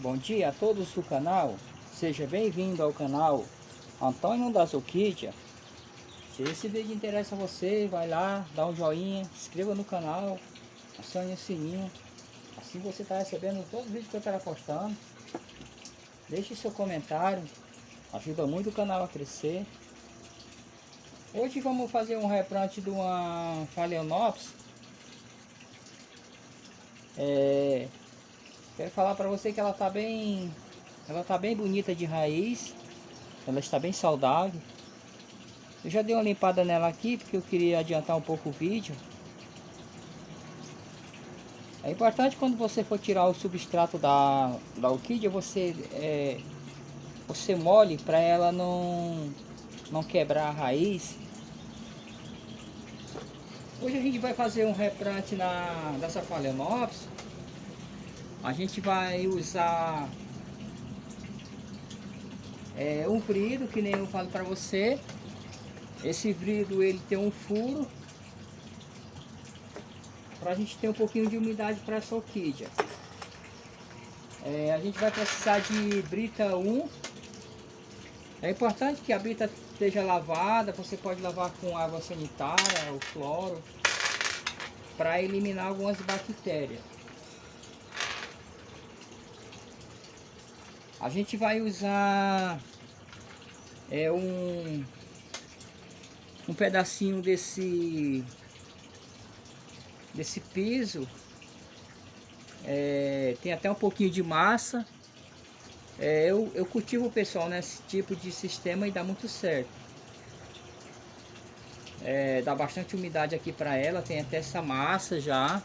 Bom dia a todos do canal, seja bem-vindo ao canal Antônio das Orquídeas. Se esse vídeo interessa a você, vai lá, dá um joinha, se inscreva no canal, acione o sininho, assim você está recebendo todos os vídeos que eu estarei postando. Deixe seu comentário, ajuda muito o canal a crescer. Hoje vamos fazer um replante de uma Phalaenopsis. Quero falar para você que ela tá bem bonita de raiz, ela está bem saudável. Eu já dei uma limpada nela aqui porque eu queria adiantar um pouco o vídeo. É importante quando você for tirar o substrato da orquídea, você molhe para ela não quebrar a raiz. Hoje a gente vai fazer um replante dessa Phalaenopsis. A gente vai usar um vrido, que nem eu falo para você. Esse vrido ele tem um furo para a gente ter um pouquinho de umidade para essa orquídea. A gente vai precisar de brita 1. É importante que a brita esteja lavada. Você pode lavar com água sanitária ou cloro para eliminar algumas bactérias. A gente vai usar um pedacinho desse piso. Tem até um pouquinho de massa. Eu cultivo, pessoal, nesse tipo de sistema e dá muito certo. Dá bastante umidade aqui para ela, tem até essa massa já.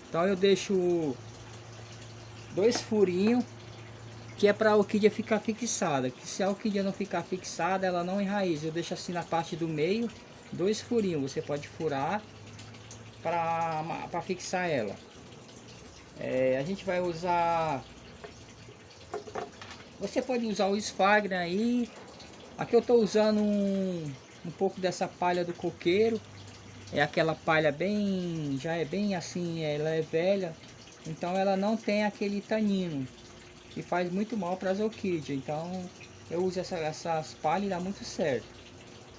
Então eu deixo 2 furinhos, que é para a orquídea ficar fixada. Que se a orquídea não ficar fixada, ela não enraiza. Eu deixo assim na parte do meio, 2 furinhos. Você pode furar para fixar ela. A gente vai usar... Você pode usar o esfagna aí. Aqui eu estou usando um pouco dessa palha do coqueiro. É aquela palha já é bem assim, ela é velha. Então ela não tem aquele tanino que faz muito mal para as orquídeas. Então eu uso essas palhas e dá muito certo.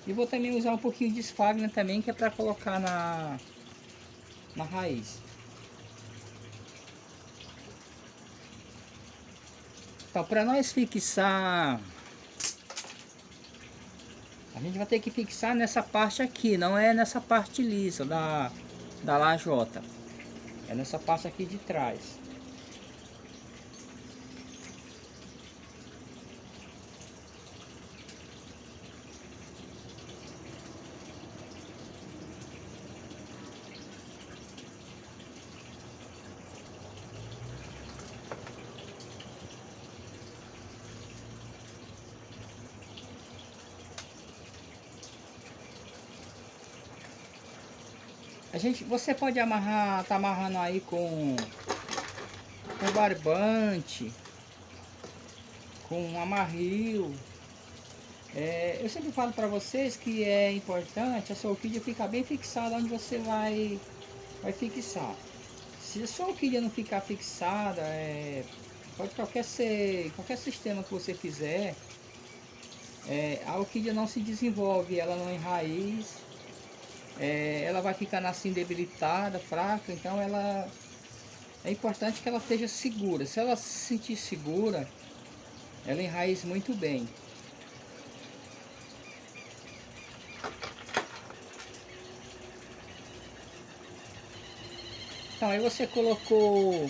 E vou também usar um pouquinho de esfagna também, que é para colocar na raiz. Então, para nós fixar, a gente vai ter que fixar nessa parte aqui, não é nessa parte lisa da lajota. É nessa parte aqui de trás. Você pode amarrar, tá amarrando aí com barbante, com amarril. Eu sempre falo para vocês que é importante a sua orquídea ficar bem fixada onde você vai fixar. Se a sua orquídea não ficar fixada, pode qualquer sistema que você fizer, a orquídea não se desenvolve, ela não enraiza. Ela vai ficando assim debilitada, fraca. Então é importante que ela esteja segura. Se ela se sentir segura, ela enraiza muito bem. Então aí você colocou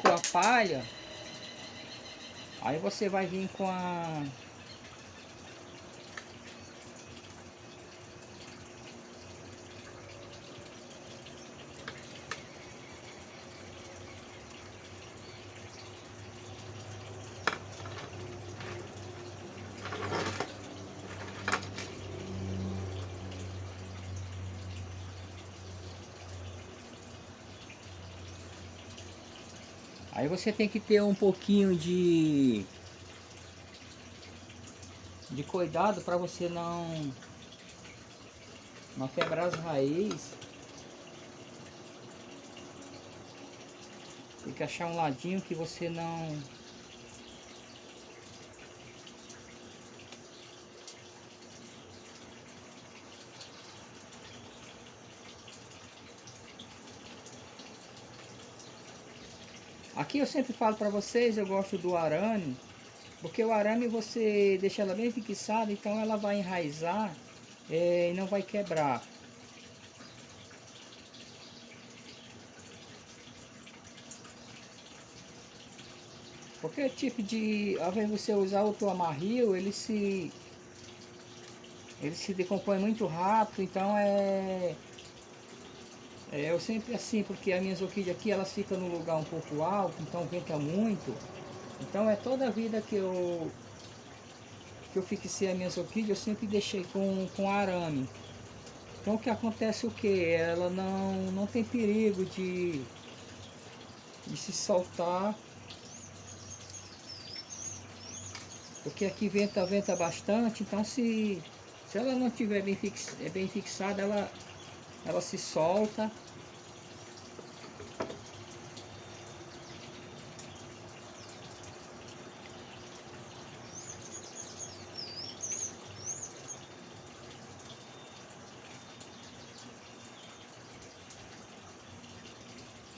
a palha. Aí você vai vir com Aí você tem que ter um pouquinho de cuidado para você não quebrar as raízes. Tem que achar um ladinho que você não... Aqui eu sempre falo para vocês, eu gosto do arame, porque o arame você deixa ela bem fixada, então ela vai enraizar e não vai quebrar. Porque tipo de, ao invés de você usar outro amarrio, ele se decompõe muito rápido, então eu sempre assim, porque as minhas orquídeas aqui elas ficam num lugar um pouco alto, então venta muito. Então toda a vida que eu fixei as minhas orquídeas, eu sempre deixei com arame. Então o que acontece o que? Ela não tem perigo de se soltar, porque aqui venta bastante, então se ela não estiver bem fixada, ela se solta.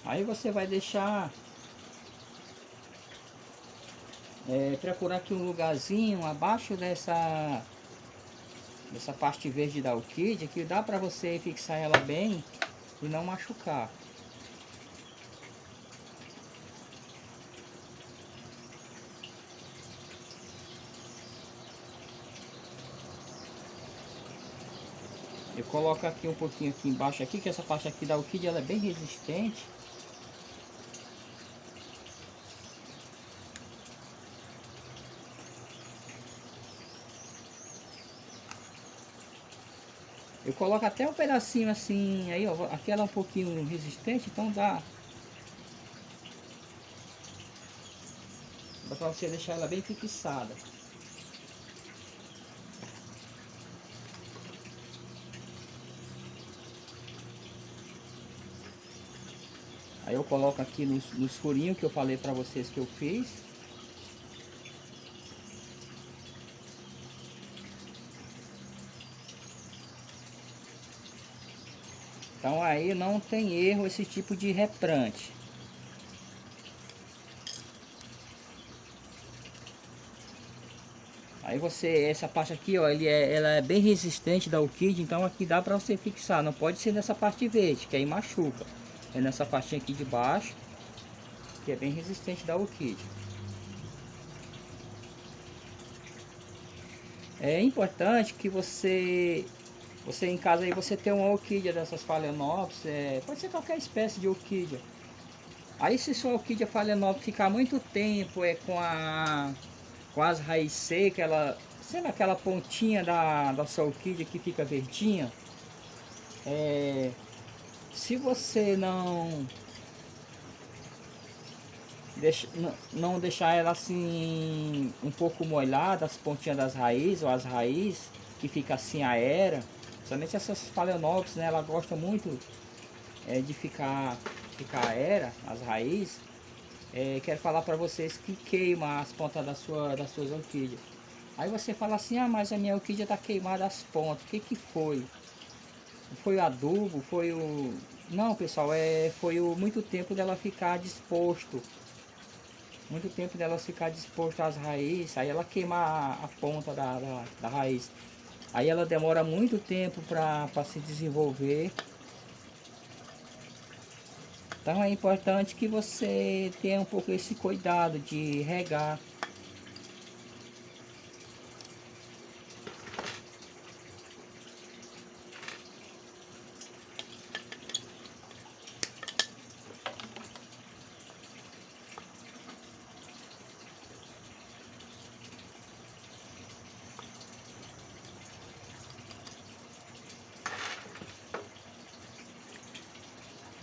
Aí você vai deixar, procurar aqui um lugarzinho abaixo dessa parte verde da orquídea, que dá para você fixar ela bem e não machucar. Eu coloco aqui um pouquinho aqui embaixo aqui, que essa parte aqui da orquídea ela é bem resistente. Eu coloco até um pedacinho assim, aí ó, aqui ela é um pouquinho resistente, então dá para você deixar ela bem fixada. Aí eu coloco aqui nos furinhos que eu falei para vocês que eu fiz. Então aí não tem erro esse tipo de replante. Aí essa parte aqui, ó, ela é bem resistente da orquídea, então aqui dá para você fixar. Não pode ser nessa parte verde, que aí machuca. É nessa parte aqui de baixo, que é bem resistente da orquídea. É importante que você em casa aí você tem uma orquídea dessas phalaenopsis, pode ser qualquer espécie de orquídea. Aí se sua orquídea phalaenopsis ficar muito tempo com as raízes secas, sabe aquela pontinha da sua orquídea que fica verdinha? Se você não deixar ela assim um pouco molhada, as pontinhas das raízes ou as raízes que fica assim aérea, somente essas phalaenopsis, né, ela gosta muito de ficar aérea, as raízes. Quero falar para vocês que queima as pontas das suas orquídeas. Aí você fala assim, ah, mas a minha orquídea está queimada as pontas, o que foi? Foi o adubo, foi o... Não, pessoal, foi o muito tempo dela ficar disposto. Muito tempo dela ficar disposto às raízes, aí ela queima a ponta da raiz. Aí ela demora muito tempo para se desenvolver. Então é importante que você tenha um pouco esse cuidado de regar.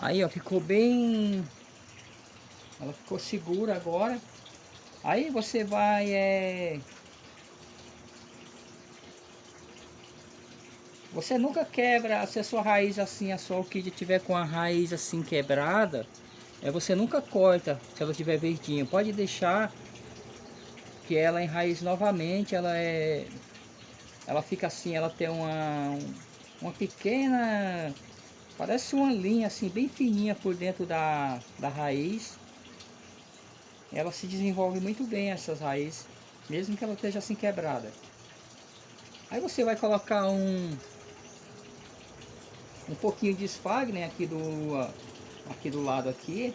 Aí ó, ficou bem... Ela ficou segura agora. Aí você vai... Você nunca quebra, se a sua raiz assim, a sua orquídea tiver com a raiz assim quebrada, você nunca corta se ela estiver verdinha. Pode deixar que ela enraize novamente. Ela fica assim, ela tem uma pequena, parece uma linha assim bem fininha por dentro da raiz. Ela se desenvolve muito bem, essas raízes, mesmo que ela esteja assim quebrada. Aí você vai colocar um pouquinho de esfagner aqui do lado aqui.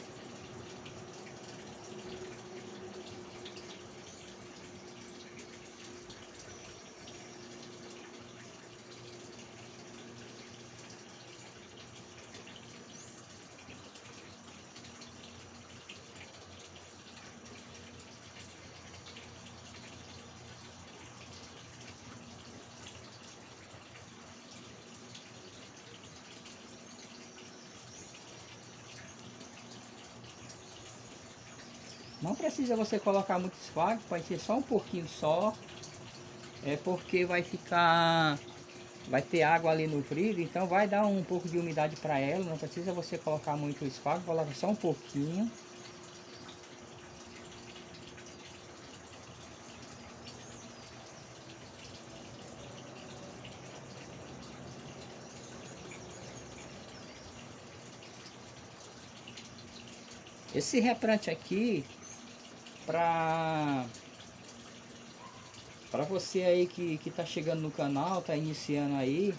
Não precisa você colocar muito esfagner, pode ser só um pouquinho só. É porque vai ter água ali no vidro, então vai dar um pouco de umidade para ela. Não precisa você colocar muito esfagner, coloca só um pouquinho. Esse reprante aqui, para você aí que tá chegando no canal, tá iniciando aí,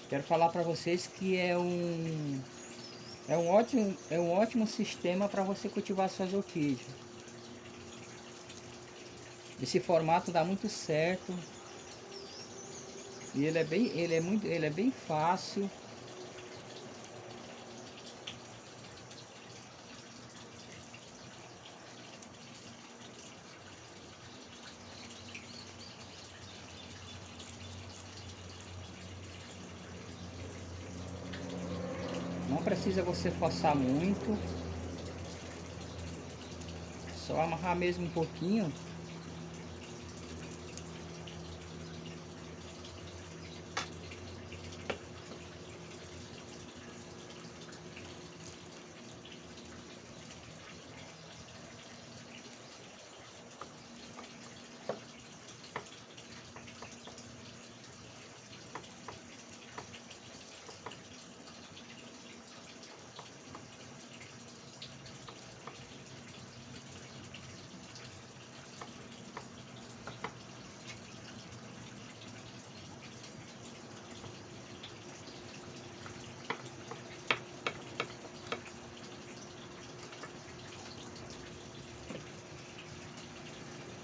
quero falar para vocês que é um ótimo sistema para você cultivar suas orquídeas. Esse formato dá muito certo e ele é bem fácil. Não precisa você forçar muito, só amarrar mesmo um pouquinho.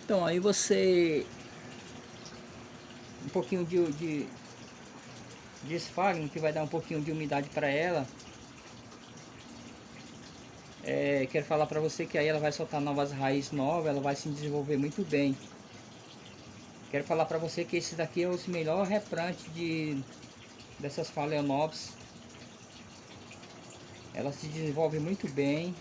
Então aí você um pouquinho de esfagno, que vai dar um pouquinho de umidade para ela. Quero falar para você que aí ela vai soltar novas raízes novas, ela vai se desenvolver muito bem. Quero falar para você que esse daqui é os melhores replantes dessas Phalaenopsis. Ela se desenvolve muito bem.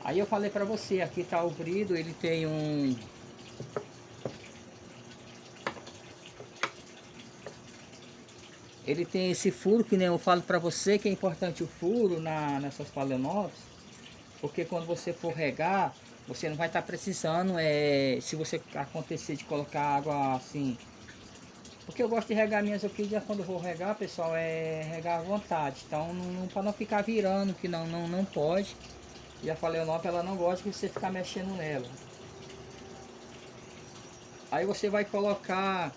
Aí eu falei para você, aqui tá o brido, ele tem ele tem esse furo, que nem eu falo para você que é importante o furo nessas Phalaenopsis, porque quando você for regar, você não vai estar precisando, se você acontecer de colocar água assim. Porque eu gosto de regar minhas orquídeas, quando eu vou regar, pessoal, regar à vontade. Então, para não ficar virando, que não pode. E a Phalaenopsis, ela não gosta de você ficar mexendo nela. Aí você vai colocar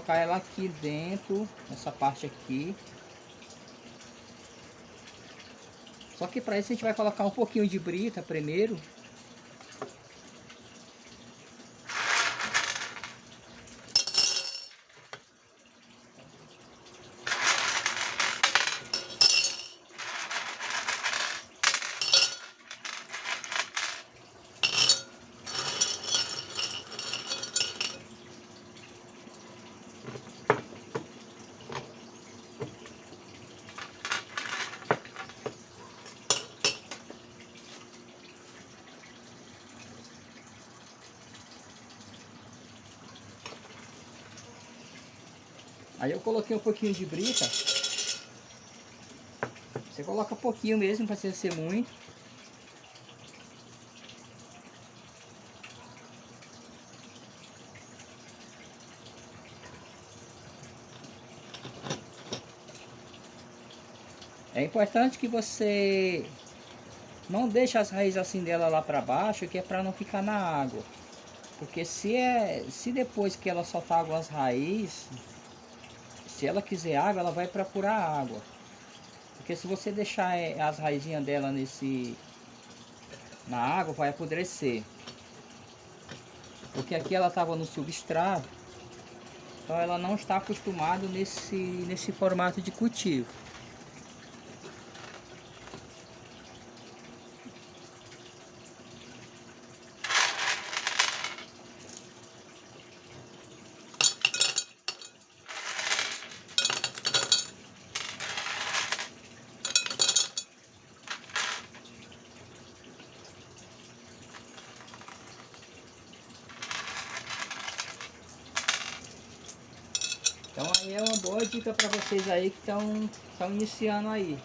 ela aqui dentro, nessa parte aqui. Só que para isso a gente vai colocar um pouquinho de brita primeiro. Aí eu coloquei um pouquinho de brita. Você coloca pouquinho mesmo, não precisa ser muito. É importante que você não deixe as raízes assim dela lá para baixo, que é para não ficar na água. Porque se depois que ela soltar algumas raízes, se ela quiser água, ela vai procurar água. Porque se você deixar as raizinhas dela na água, vai apodrecer. Porque aqui ela estava no substrato, então ela não está acostumada nesse formato de cultivo. Então aí é uma boa dica para vocês aí que estão iniciando aí.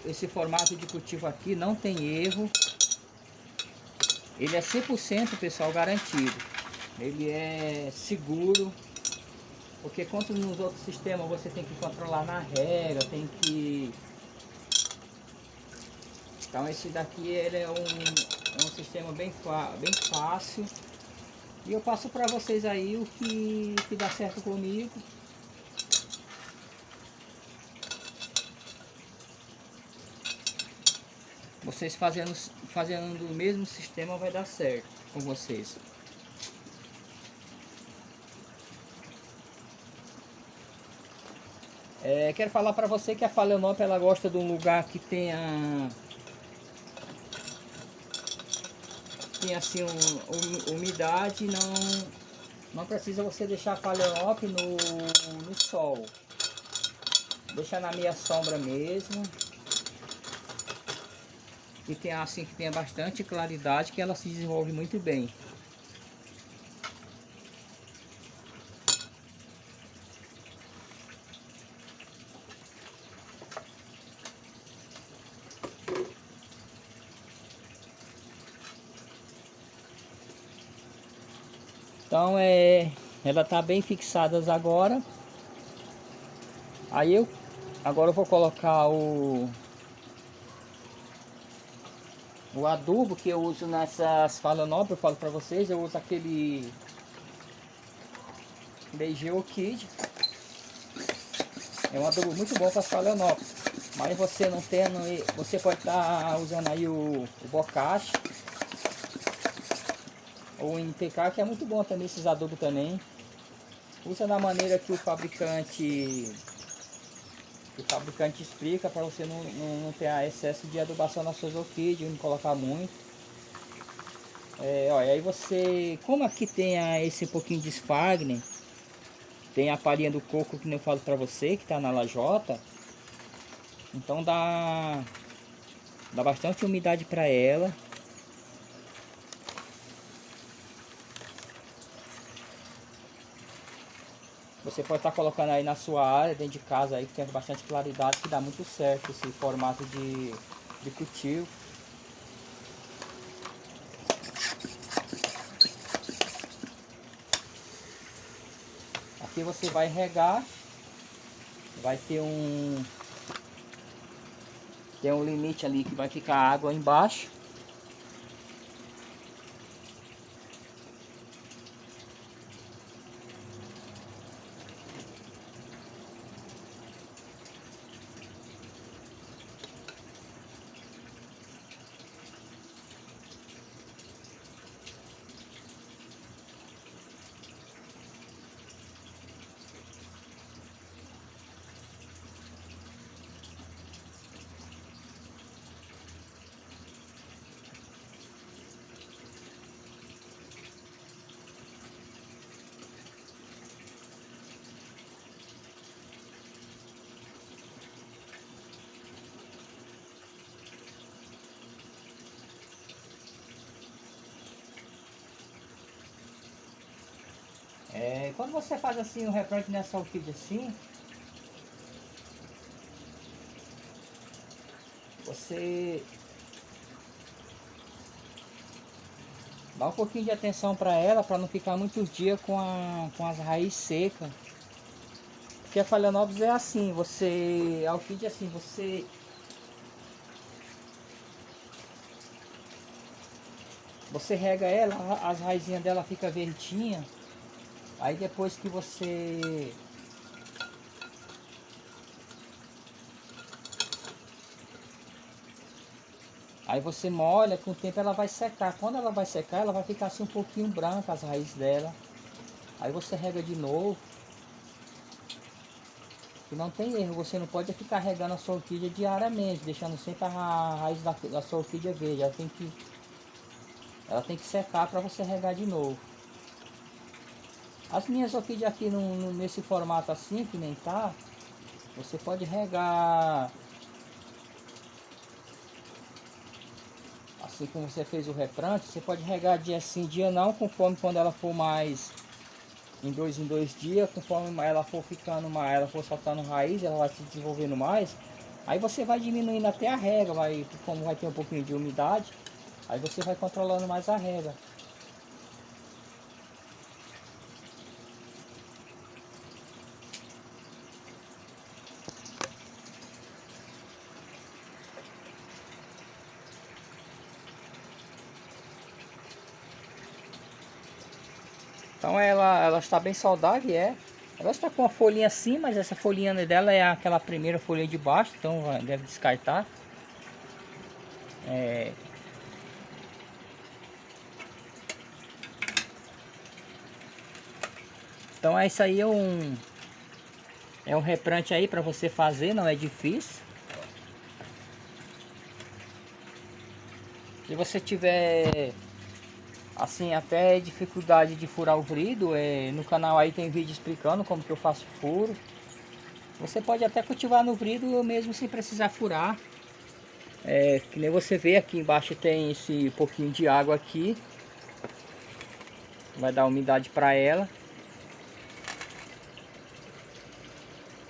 Esse formato de cultivo aqui não tem erro. Ele é 100%, pessoal, garantido. Ele é seguro. Porque quanto nos outros sistemas você tem que controlar na rega, tem que... Então esse daqui ele é um sistema bem fácil. E eu passo para vocês aí o que dá certo comigo. Vocês fazendo o mesmo sistema vai dar certo com vocês. Quero falar para você que a Phalaenopsis ela gosta de um lugar que tenha assim umidade. Não precisa você deixar a Phalaenopsis no sol. Deixa na meia sombra mesmo. E tem assim que tenha bastante claridade, que ela se desenvolve muito bem. Então ela tá bem fixadas agora. Aí agora eu vou colocar o adubo que eu uso nessas Phalaenopsis. Eu falo para vocês, eu uso aquele DG Kid. É um adubo muito bom para as Phalaenopsis. Mas você não tendo, você pode estar usando aí o Bokashi ou o NPK, que é muito bom também esses adubos também. Usa da maneira que o fabricante explica, para você não ter excesso de adubação nas suas orquídeas, não colocar muito. Olha, aí você, como aqui tem esse pouquinho de sphagnum, tem a palhinha do coco que eu falo para você, que está na lajota, então dá bastante umidade para ela. Você pode estar colocando aí na sua área, dentro de casa aí, que tem bastante claridade, que dá muito certo esse formato de cultivo. Aqui você vai regar, vai ter tem um limite ali que vai ficar água embaixo. Quando você faz assim um replante nessa orquídea assim, você dá um pouquinho de atenção para ela, para não ficar muitos dias com as raízes secas. Porque a Phalaenopsis é assim, a orquídea assim, você rega ela, as raizinhas dela fica verdinha. Aí depois que você molha, com o tempo ela vai secar. Quando ela vai secar, ela vai ficar assim um pouquinho branca as raízes dela. Aí você rega de novo. E não tem erro, você não pode ficar regando a sua orquídea diariamente, deixando sempre a raiz da sua orquídea verde. Ela tem que secar para você regar de novo. As minhas orquídeas aqui nesse formato assim, que nem tá, você pode regar assim como você fez o replante. Você pode regar dia sim, dia não, conforme quando ela for mais em dois dias, conforme ela for ficando mais, ela for soltando raiz, ela vai se desenvolvendo mais. Aí você vai diminuindo até a rega, como vai ter um pouquinho de umidade, aí você vai controlando mais a rega. Então ela está bem saudável, Ela está com uma folhinha assim, mas essa folhinha dela é aquela primeira folha de baixo, então deve descartar. Então isso aí é um replante aí para você fazer, não é difícil. Se você tiver assim até dificuldade de furar o vrido, no canal aí tem vídeo explicando como que eu faço furo. Você pode até cultivar no vrido mesmo sem precisar furar. Que nem você vê aqui embaixo tem esse pouquinho de água aqui. Vai dar umidade para ela.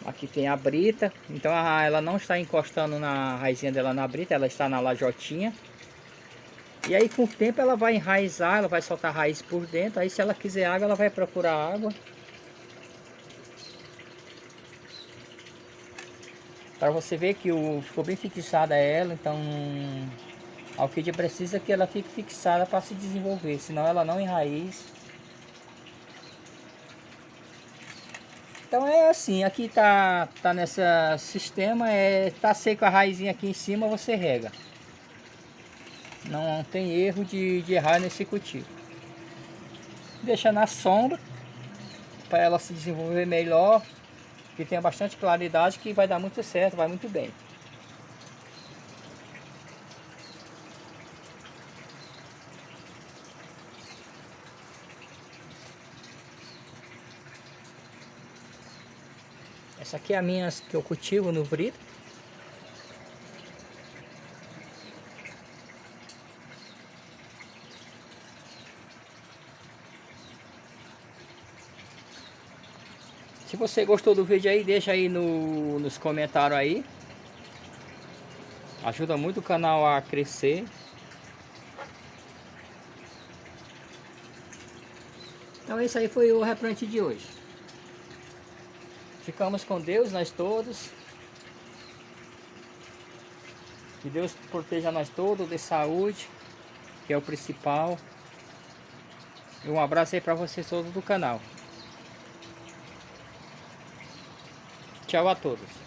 Aqui tem a brita. Então ela não está encostando na raizinha dela na brita, ela está na lajotinha. E aí com o tempo ela vai enraizar, ela vai soltar raiz por dentro. Aí se ela quiser água, ela vai procurar água. Para você ver que ficou bem fixada ela, então a orquídea precisa que ela fique fixada para se desenvolver, senão ela não enraiz. Então é assim, aqui tá nessa sistema, tá seco a raizinha aqui em cima, você rega. Não tem erro de errar nesse cultivo. Deixa na sombra para ela se desenvolver melhor, que tenha bastante claridade, que vai dar muito certo, vai muito bem. Essa aqui é a minha que eu cultivo no vrido. Se você gostou do vídeo aí, deixa aí nos comentários aí. Ajuda muito o canal a crescer. Então esse aí foi o replante de hoje. Ficamos com Deus, nós todos. Que Deus proteja nós todos, dê saúde, que é o principal. E um abraço aí para vocês todos do canal. Tchau a todos.